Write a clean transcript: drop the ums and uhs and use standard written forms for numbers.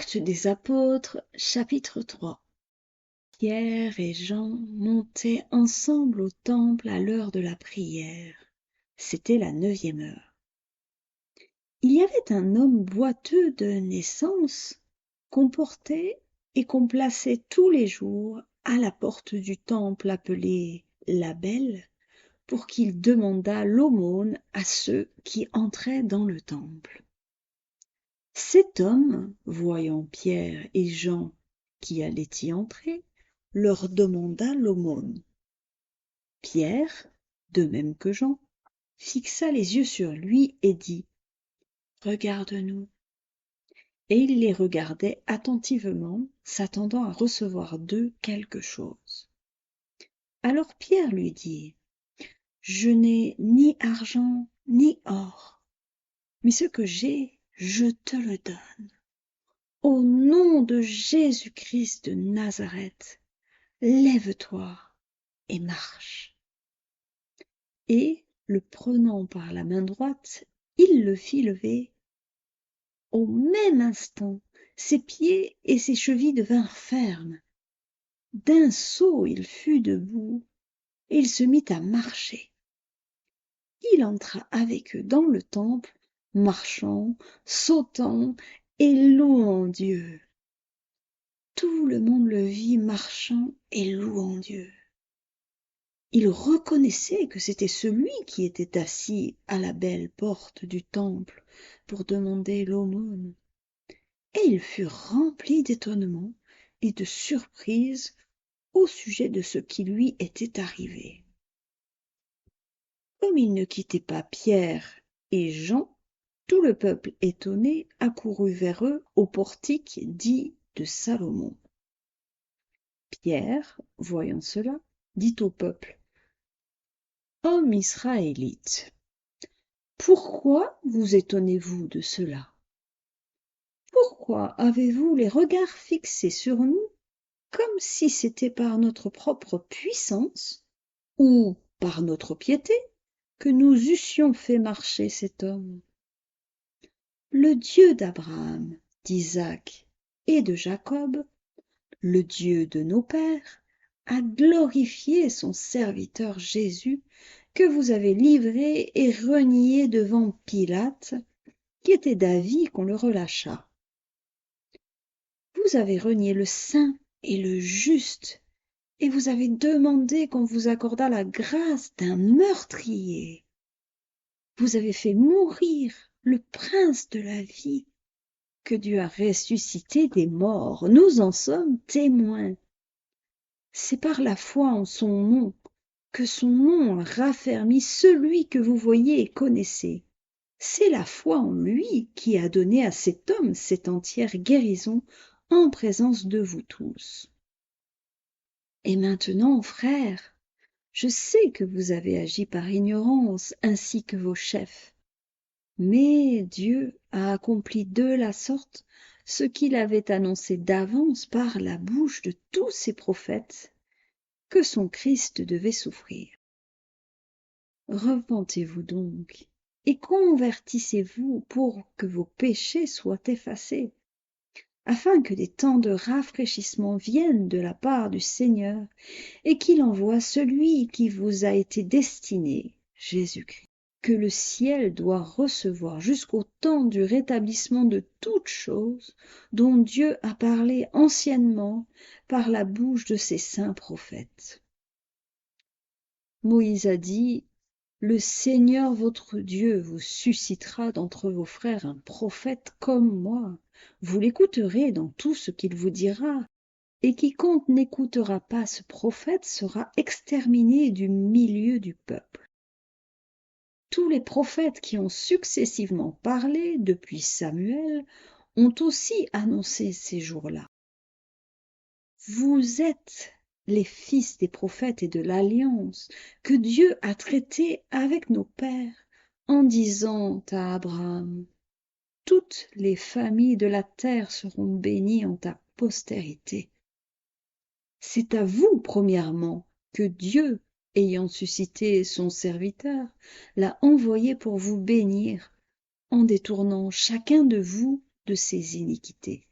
Actes des apôtres, chapitre 3. Pierre et Jean montaient ensemble au temple à l'heure de la prière. C'était la 9e heure. Il y avait un homme boiteux de naissance qu'on portait et qu'on plaçait tous les jours à la porte du temple appelée la Belle, pour qu'il demandât l'aumône à ceux qui entraient dans le temple. Cet homme, voyant Pierre et Jean qui allaient y entrer, leur demanda l'aumône. Pierre, de même que Jean, fixa les yeux sur lui et dit « Regarde-nous ». Et il les regardait attentivement, s'attendant à recevoir d'eux quelque chose. Alors Pierre lui dit « Je n'ai ni argent ni or, mais ce que j'ai, je te le donne. Au nom de Jésus-Christ de Nazareth, lève-toi et marche. » Et, le prenant par la main droite, il le fit lever. Au même instant, ses pieds et ses chevilles devinrent fermes. D'un saut, il fut debout, et il se mit à marcher. Il entra avec eux dans le temple, marchant, sautant et louant Dieu. Tout le monde le vit marchant et louant Dieu. Il reconnaissait que c'était celui qui était assis à la belle porte du temple pour demander l'aumône. Et il fut rempli d'étonnement et de surprise au sujet de ce qui lui était arrivé. Comme il ne quittait pas Pierre et Jean, tout le peuple étonné accourut vers eux au portique dit de Salomon. Pierre, voyant cela, dit au peuple : « Hommes israélites, pourquoi vous étonnez-vous de cela ? Pourquoi avez-vous les regards fixés sur nous, comme si c'était par notre propre puissance ou par notre piété que nous eussions fait marcher cet homme ? Le Dieu d'Abraham, d'Isaac et de Jacob, le Dieu de nos pères, a glorifié son serviteur Jésus, que vous avez livré et renié devant Pilate, qui était d'avis qu'on le relâchât. Vous avez renié le saint et le juste, et vous avez demandé qu'on vous accordât la grâce d'un meurtrier. Vous avez fait mourir le prince de la vie, que Dieu a ressuscité des morts. Nous en sommes témoins. C'est par la foi en son nom que son nom a raffermi celui que vous voyez et connaissez. C'est la foi en lui qui a donné à cet homme cette entière guérison en présence de vous tous. Et maintenant, frères, je sais que vous avez agi par ignorance ainsi que vos chefs. Mais Dieu a accompli de la sorte ce qu'il avait annoncé d'avance par la bouche de tous ses prophètes, que son Christ devait souffrir. Repentez-vous donc et convertissez-vous pour que vos péchés soient effacés, afin que des temps de rafraîchissement viennent de la part du Seigneur et qu'il envoie celui qui vous a été destiné, Jésus-Christ, que le ciel doit recevoir jusqu'au temps du rétablissement de toutes choses dont Dieu a parlé anciennement par la bouche de ses saints prophètes. Moïse a dit : « Le Seigneur votre Dieu vous suscitera d'entre vos frères un prophète comme moi. Vous l'écouterez dans tout ce qu'il vous dira, et quiconque n'écoutera pas ce prophète sera exterminé du milieu du peuple. » Tous les prophètes qui ont successivement parlé depuis Samuel ont aussi annoncé ces jours-là. Vous êtes les fils des prophètes et de l'alliance que Dieu a traitée avec nos pères en disant à Abraham : « Toutes les familles de la terre seront bénies en ta postérité. » C'est à vous, premièrement, que Dieu, ayant suscité son serviteur, l'a envoyé pour vous bénir, en détournant chacun de vous de ses iniquités.